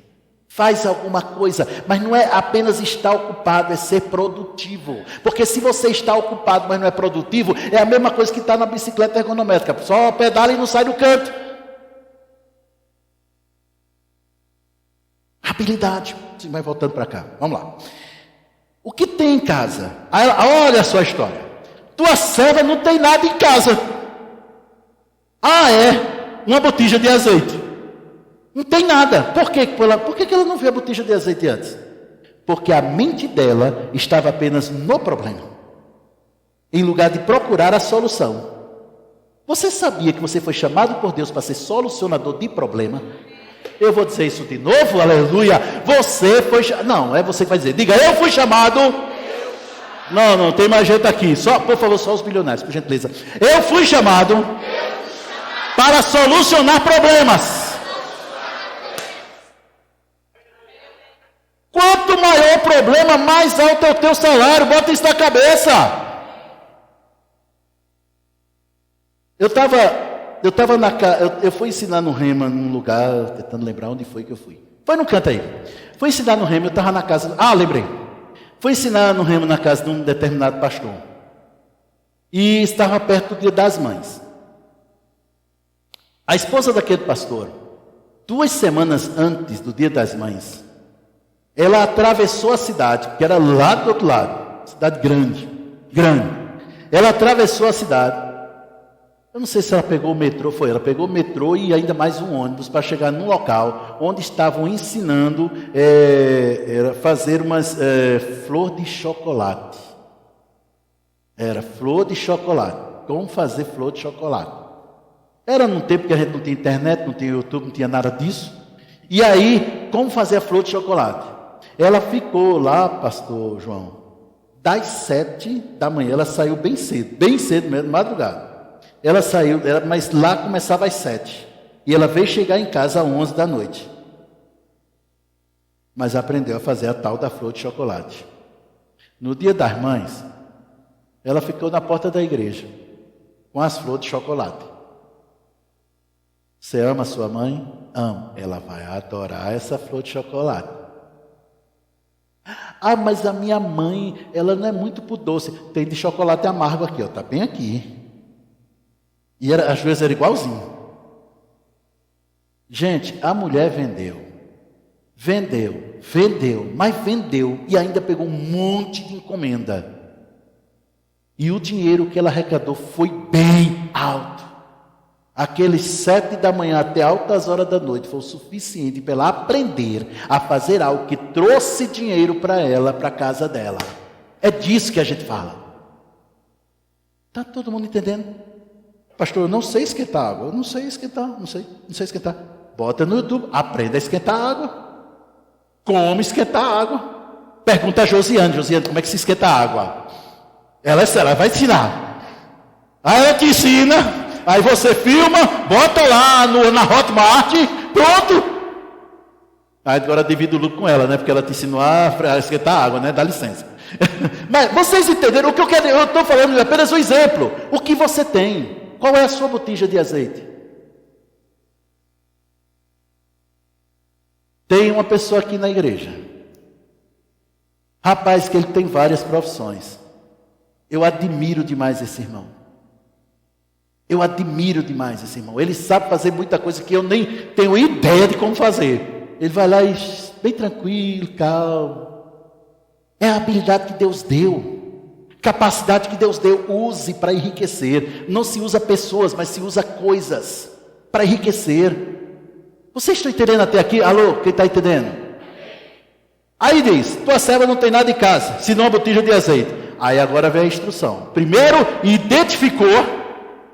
Faz alguma coisa, mas não é apenas estar ocupado, é ser produtivo. Porque se você está ocupado, mas não é produtivo, é a mesma coisa que está na bicicleta ergonométrica. Só pedala e não sai do canto. Habilidade. Sim, vai voltando para cá. Vamos lá. O que tem em casa? Olha a sua história. Tua serva não tem nada em casa. Uma botija de azeite. Não tem nada. Por que ela não viu a botija de azeite antes? Porque a mente dela estava apenas no problema, em lugar de procurar a solução. Você sabia que você foi chamado por Deus para ser solucionador de problema? Eu vou dizer isso de novo, aleluia. Você foi chamado. Não, é você que vai dizer. Diga, eu fui chamado. Não, tem mais gente aqui. Só, por favor, só os bilionários, por gentileza. Eu fui chamado para solucionar problemas. Quanto maior o problema, mais alto é o teu salário. Bota isso na cabeça. Eu fui ensinar no Rema num lugar, tentando lembrar onde foi que eu fui. Foi no canto aí. Fui ensinar no Rema, eu estava na casa. Lembrei. Fui ensinar no Rema na casa de um determinado pastor. E estava perto do Dia das Mães. A esposa daquele pastor, 2 semanas antes do Dia das Mães, ela atravessou a cidade, que era lá do outro lado, cidade grande. Ela atravessou a cidade. Eu não sei se ela pegou o metrô, ela pegou o metrô e ainda mais um ônibus para chegar num local onde estavam ensinando fazer umas flor de chocolate. Era flor de chocolate. Como fazer flor de chocolate. Era num tempo que a gente não tinha internet, não tinha YouTube, não tinha nada disso. E aí, como fazer a flor de chocolate? Ela ficou lá, pastor João, das 7 da manhã, ela saiu bem cedo mesmo, madrugada. Ela saiu, mas lá começava às 7. E ela veio chegar em casa às 11 da noite. Mas aprendeu a fazer a tal da flor de chocolate. No Dia das Mães, ela ficou na porta da igreja, com as flores de chocolate. Você ama a sua mãe? Amo. Ela vai adorar essa flor de chocolate. Mas a minha mãe, ela não é muito pro doce. Tem de chocolate amargo aqui, tá bem aqui. E às vezes era igualzinho. Gente, a mulher vendeu, mas vendeu e ainda pegou um monte de encomenda. E o dinheiro que ela arrecadou foi bem alto. Aqueles 7 da manhã até altas horas da noite foi o suficiente para ela aprender a fazer algo que trouxe dinheiro para ela, para a casa dela. É disso que a gente fala. Está todo mundo entendendo? Pastor, eu não sei esquentar água. Eu não sei esquentar, não sei esquentar. Bota no YouTube, aprenda a esquentar água. Como esquentar água. Pergunta a Josiane, como é que se esquenta água? Ela vai ensinar. Aí ela te ensina, aí você filma, bota lá na Hotmart, pronto. Aí agora divido o lucro com ela, né? Porque ela te ensinou a esquentar água, né? Dá licença. Mas vocês entenderam o que eu quero? Eu estou falando apenas um exemplo. O que você tem? Qual é a sua botija de azeite? Tem uma pessoa aqui na igreja. Rapaz, que ele tem várias profissões. Eu admiro demais esse irmão. Ele sabe fazer muita coisa que eu nem tenho ideia de como fazer. Ele vai lá e bem tranquilo, calmo. É a habilidade que Deus deu. Capacidade que Deus deu. Use para enriquecer. Não se usa pessoas, mas se usa coisas para enriquecer. Vocês estão entendendo até aqui? Alô, quem está entendendo? Aí diz, tua serva não tem nada em casa, senão uma botija de azeite. Aí agora vem a instrução. Primeiro, identificou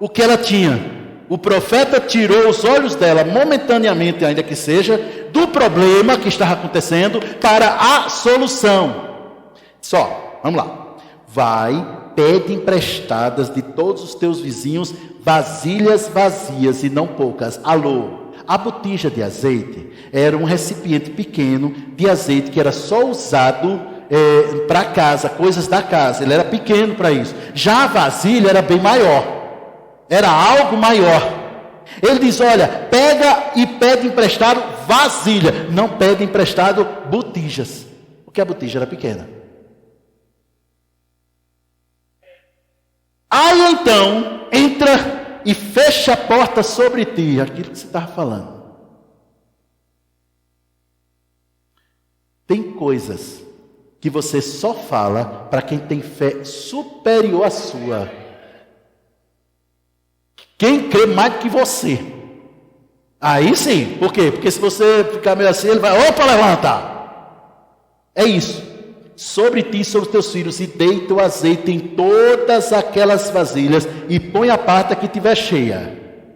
o que ela tinha. O profeta tirou os olhos dela, momentaneamente ainda que seja, do problema que estava acontecendo para a solução. Só, vamos lá. Vai, pede emprestadas de todos os teus vizinhos vasilhas vazias e não poucas. Alô, a botija de azeite era um recipiente pequeno de azeite que era só usado para casa, coisas da casa. Ele era pequeno para isso. Já a vasilha era bem maior. Era algo maior. Ele diz, olha, pega e pede emprestado vasilha. Não pega emprestado botijas. Porque a botija era pequena. Aí então, entra e fecha a porta sobre ti. Aquilo que você estava falando. Tem coisas que você só fala para quem tem fé superior à sua. Quem crê mais do que você. Aí sim. Por quê? Porque se você ficar meio assim, ele vai, opa, levanta. É isso. Sobre ti e sobre os teus filhos, e deita o azeite em todas aquelas vasilhas, e põe a parte que tiver cheia.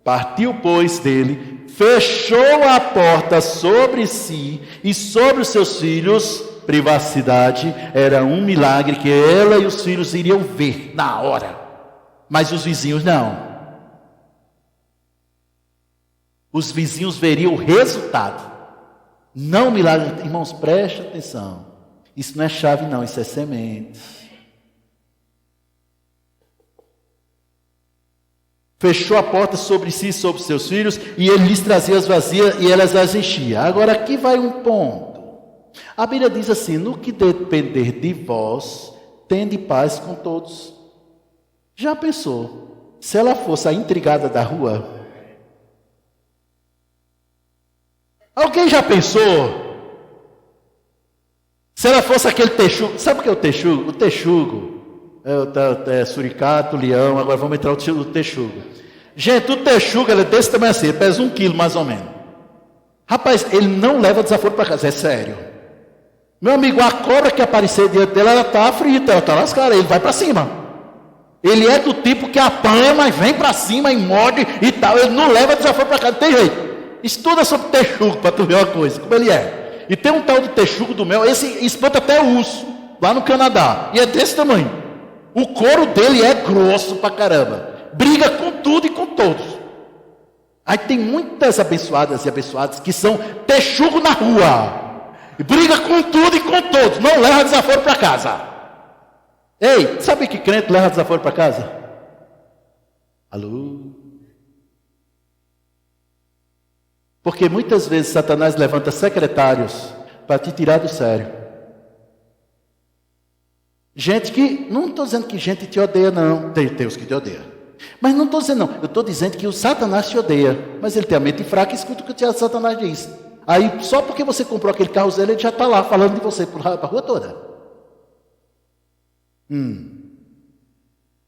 Partiu, pois, dele, fechou a porta sobre si e sobre os seus filhos. Privacidade era um milagre que ela e os filhos iriam ver na hora, mas os vizinhos não. Os vizinhos veriam o resultado, não o milagre. Irmãos, preste atenção. Isso não é chave não, isso é semente. Fechou a porta sobre si e sobre seus filhos, e ele lhes trazia as vazias e elas as enchia. Agora aqui vai um ponto. A Bíblia diz assim, no que depender de vós, tende paz com todos. Já pensou, se ela fosse a intrigada da rua? Alguém já pensou? Se ela fosse aquele texugo, sabe o que é o texugo? O texugo é suricato, leão, agora vamos entrar no texugo. Gente, o texugo ele é desse tamanho assim, ele pesa 1 quilo mais ou menos. Rapaz, ele não leva desaforo para casa, é sério. Meu amigo, a cobra que aparecer diante dele, ela está frita, ela está lascada, ele vai para cima. Ele é do tipo que apanha, mas vem para cima e morde e tal, ele não leva desaforo para casa, não tem jeito. Estuda sobre texugo para tu ver uma coisa, como ele é. E tem um tal de texugo do mel, esse espanta até urso, lá no Canadá, e é desse tamanho. O couro dele é grosso pra caramba, briga com tudo e com todos. Aí tem muitas abençoadas e abençoados que são texugo na rua, briga com tudo e com todos, não leva desaforo para casa. Ei, sabe que crente leva desaforo para casa? Alô? Porque muitas vezes Satanás levanta secretários para te tirar do sério. Gente que, não estou dizendo que gente te odeia não, tem os que te odeiam. Mas não estou dizendo não, eu estou dizendo que o Satanás te odeia. Mas ele tem a mente fraca e escuta o que o Satanás diz. Aí só porque você comprou aquele carro zero, ele já está lá falando de você para a rua toda.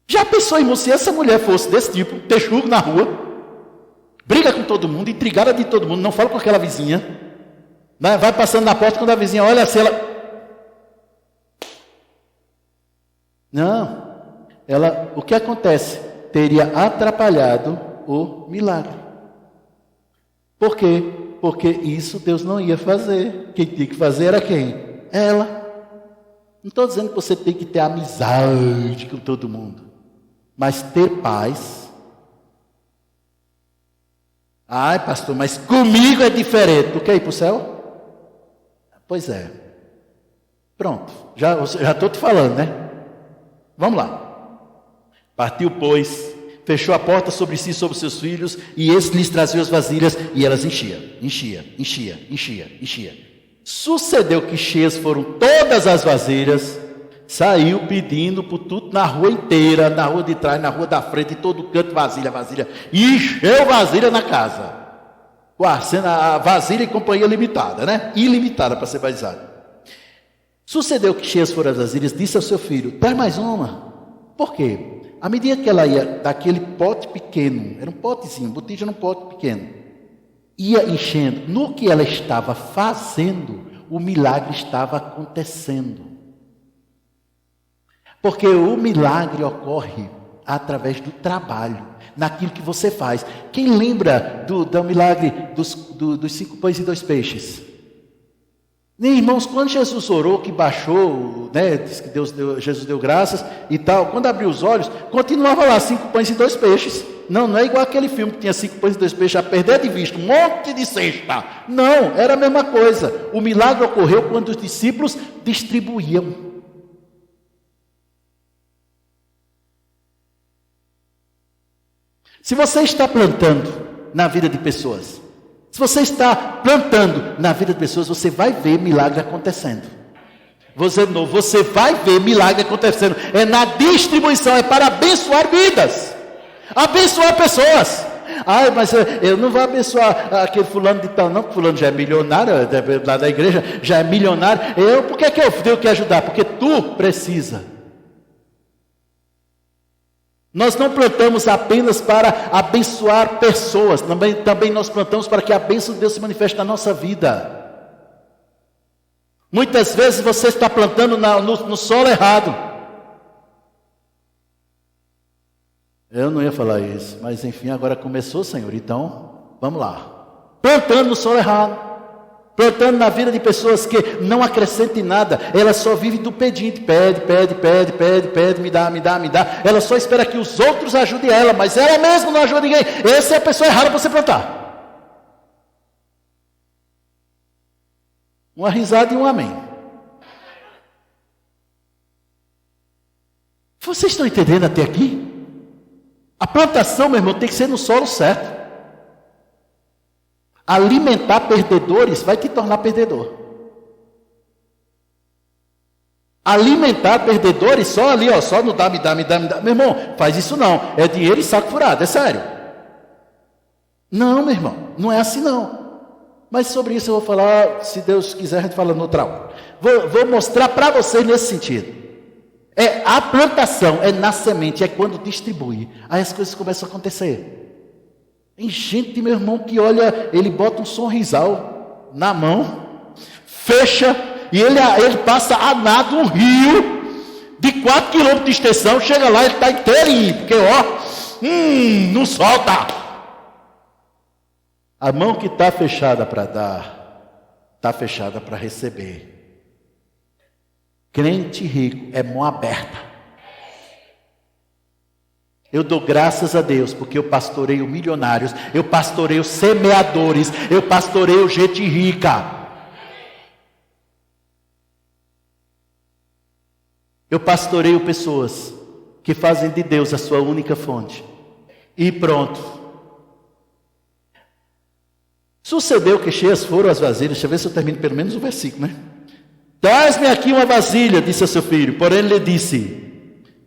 Já pensou, irmão, se essa mulher fosse desse tipo, texugo na rua, briga com todo mundo, intrigada de todo mundo, não fala com aquela vizinha, né? Vai passando na porta, quando a vizinha olha assim, ela... Não, o que acontece? Teria atrapalhado o milagre. Por quê? Porque isso Deus não ia fazer. Quem tinha que fazer era quem? Ela. Não estou dizendo que você tem que ter amizade com todo mundo, mas ter paz. Ai, pastor, mas comigo é diferente. Tu quer ir para o céu? Pois é. Pronto, já estou te falando, né? Vamos lá. Partiu, pois, fechou a porta sobre si e sobre seus filhos, e esse lhes trazia as vasilhas, e elas enchia. Sucedeu que cheias foram todas as vasilhas, saiu pedindo por tudo na rua inteira, na rua de trás, na rua da frente, em todo canto, vasilha, e encheu vasilha na casa. Sendo a vasilha e companhia limitada, né? Ilimitada, para ser mais exato. Sucedeu que cheias foram as vasilhas, disse ao seu filho, traz mais uma. Por quê? À medida que ela ia daquele pote pequeno, era um potezinho, botija num pote pequeno, ia enchendo, no que ela estava fazendo, o milagre estava acontecendo. Porque o milagre ocorre através do trabalho, naquilo que você faz. Quem lembra do milagre dos 5 pães e 2 peixes? Irmãos, quando Jesus orou, que baixou, né, diz que Jesus deu graças e tal, quando abriu os olhos, continuava lá 5 pães e 2 peixes. Não é igual aquele filme que tinha 5 pães e 2 peixes, a perder de vista, um monte de cesta. Não, era a mesma coisa. O milagre ocorreu quando os discípulos distribuíam. Se você está plantando na vida de pessoas, se você está plantando na vida de pessoas, você vai ver milagre acontecendo. Você vai ver milagre acontecendo. É na distribuição, é para abençoar vidas, abençoar pessoas. Ah, mas eu não vou abençoar aquele fulano de tal, não, porque fulano já é milionário, lá da igreja, já é milionário. Por que eu tenho que ajudar? Porque tu precisa. Nós não plantamos apenas para abençoar pessoas, também nós plantamos para que a bênção de Deus se manifeste na nossa vida. Muitas vezes você está plantando no solo errado. Eu não ia falar isso, mas enfim, agora começou, Senhor, então vamos lá. Plantando no solo errado. Plantando na vida de pessoas que não acrescentem nada, ela só vive do pedinte, pede, me dá. Ela só espera que os outros ajudem ela, mas ela mesma não ajuda ninguém. Essa é a pessoa errada para você plantar. Uma risada e um amém. Vocês estão entendendo até aqui? A plantação, meu irmão, tem que ser no solo certo. Alimentar perdedores vai te tornar perdedor. Alimentar perdedores só ali, ó, só no dá. Meu irmão, faz isso não. É dinheiro e saco furado, é sério. Não, meu irmão, não é assim não. Mas sobre isso eu vou falar, se Deus quiser, a gente fala no outra aula. Vou mostrar para vocês nesse sentido. A plantação é na semente, é quando distribui. Aí as coisas começam a acontecer. Tem gente, meu irmão, que olha, ele bota um sorrisal na mão, fecha, e ele passa a nado um rio de 4 quilômetros de extensão, chega lá, ele está inteirinho, porque não solta. A mão que está fechada para dar, está fechada para receber. Crente rico é mão aberta. Eu dou graças a Deus, porque eu pastoreio milionários, eu pastoreio semeadores, eu pastoreio gente rica. Eu pastoreio pessoas que fazem de Deus a sua única fonte. E pronto. Sucedeu que cheias foram as vasilhas. Deixa eu ver se eu termino pelo menos o versículo, né? Traz-me aqui uma vasilha, disse a seu filho. Porém ele lhe disse,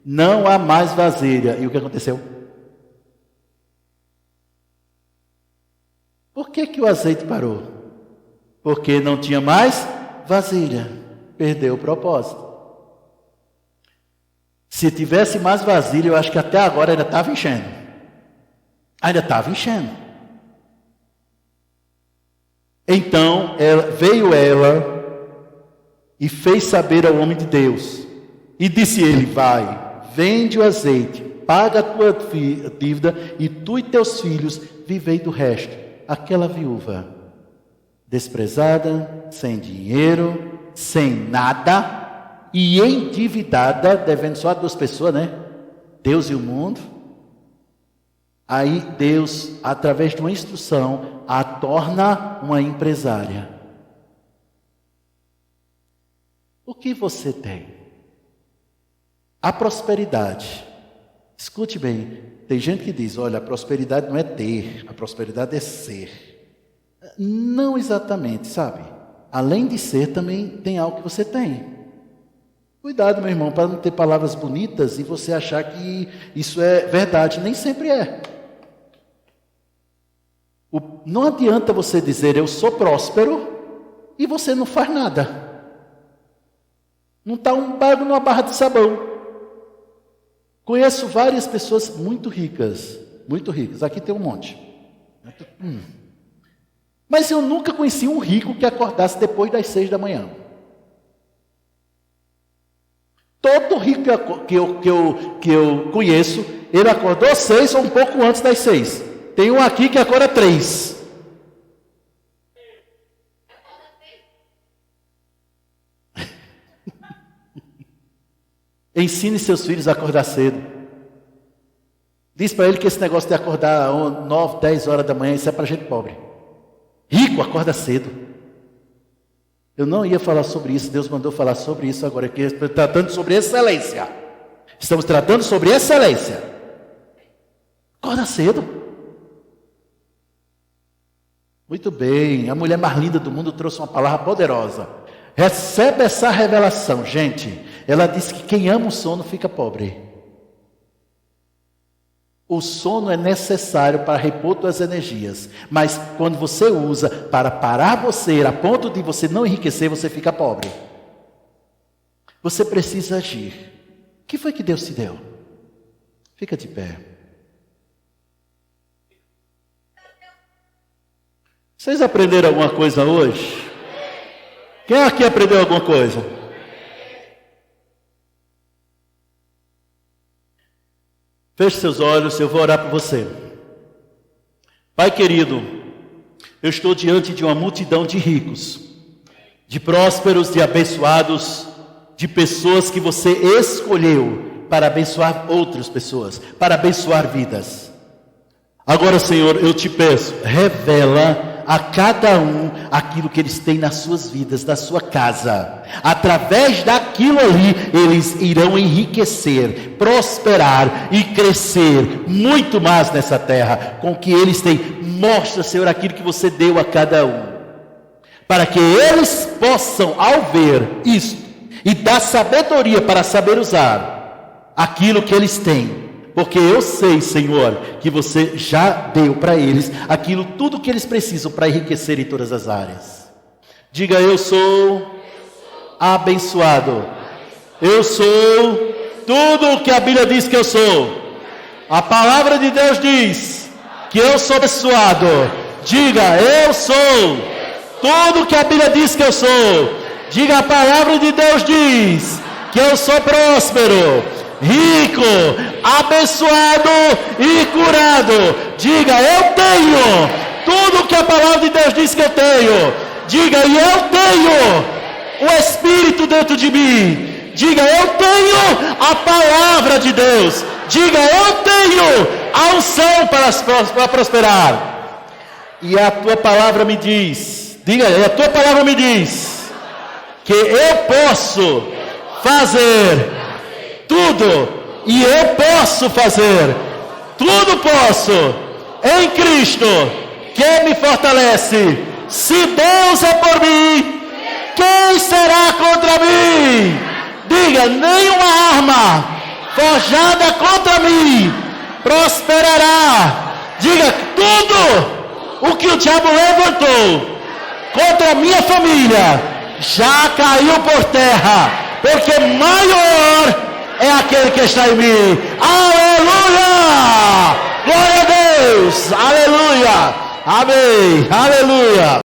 não há mais vasilha. E o que aconteceu? Por que o azeite parou? Porque não tinha mais vasilha. Perdeu o propósito. Se tivesse mais vasilha, eu acho que até agora ainda estava enchendo. Ainda estava enchendo. Então veio ela e fez saber ao homem de Deus. E disse ele: vai, vende o azeite, paga a tua dívida, e tu e teus filhos vivei do resto. Aquela viúva, desprezada, sem dinheiro, sem nada, e endividada, devendo só a 2 pessoas, né? Deus e o mundo. Aí Deus, através de uma instrução, a torna uma empresária. O que você tem? A prosperidade. Escute bem, tem gente que diz: olha, a prosperidade não é ter, a prosperidade é ser. Não exatamente, sabe? Além de ser, também tem algo que você tem. Cuidado, meu irmão, para não ter palavras bonitas e você achar que isso é verdade. Nem sempre é. Não adianta você dizer: eu sou próspero, e você não faz nada. Não está um bago numa barra de sabão. Conheço várias pessoas muito ricas. Muito ricas. Aqui tem um monte. Mas eu nunca conheci um rico que acordasse depois das 6 da manhã. Todo rico que eu conheço, ele acordou 6 ou um pouco antes das 6. Tem um aqui que acorda 3. Ensine seus filhos a acordar cedo. Diz para ele que esse negócio de acordar 9, 10 horas da manhã, isso é para gente pobre. Rico acorda cedo. Eu não ia falar sobre isso, Deus mandou falar sobre isso agora, aqui estamos tratando sobre excelência. Estamos tratando sobre excelência. Acorda cedo. Muito bem, a mulher mais linda do mundo trouxe uma palavra poderosa. Recebe essa revelação, gente. Ela disse que quem ama o sono fica pobre. O sono é necessário para repor tuas energias, mas quando você usa para parar você, a ponto de você não enriquecer, você fica pobre. Você precisa agir. O que foi que Deus te deu? Fica de pé. Vocês aprenderam alguma coisa hoje? Quem aqui aprendeu alguma coisa? Feche seus olhos, eu vou orar por você. Pai querido, eu estou diante de uma multidão de ricos, de prósperos, de abençoados, de pessoas que você escolheu para abençoar outras pessoas, para abençoar vidas. Agora, Senhor, eu te peço, revela a cada um aquilo que eles têm nas suas vidas, na sua casa. Através daquilo ali, eles irão enriquecer, prosperar e crescer muito mais nessa terra. Com o que eles têm, mostra, Senhor, aquilo que você deu a cada um. Para que eles possam, ao ver isso, e dar sabedoria para saber usar aquilo que eles têm. Porque eu sei, Senhor, que você já deu para eles aquilo, tudo que eles precisam para enriquecer em todas as áreas. Diga: eu sou abençoado. Eu sou tudo o que a Bíblia diz que eu sou. A palavra de Deus diz que eu sou abençoado. Diga: eu sou tudo o que a Bíblia diz que eu sou. Diga: a palavra de Deus diz que eu sou próspero, rico, abençoado e curado. Diga: eu tenho tudo que a palavra de Deus diz que eu tenho. Diga: e eu tenho o Espírito dentro de mim. Diga: eu tenho a palavra de Deus. Diga: eu tenho a unção para prosperar. E a tua palavra me diz, diga: a tua palavra me diz que eu posso fazer tudo, e eu posso fazer tudo, posso em Cristo que me fortalece. Se Deus é por mim, quem será contra mim? Diga: nenhuma arma forjada contra mim prosperará. Diga: tudo o que o diabo levantou contra a minha família já caiu por terra, porque maior é aquele que está em mim. Aleluia! Glória a Deus! Aleluia! Amém! Aleluia!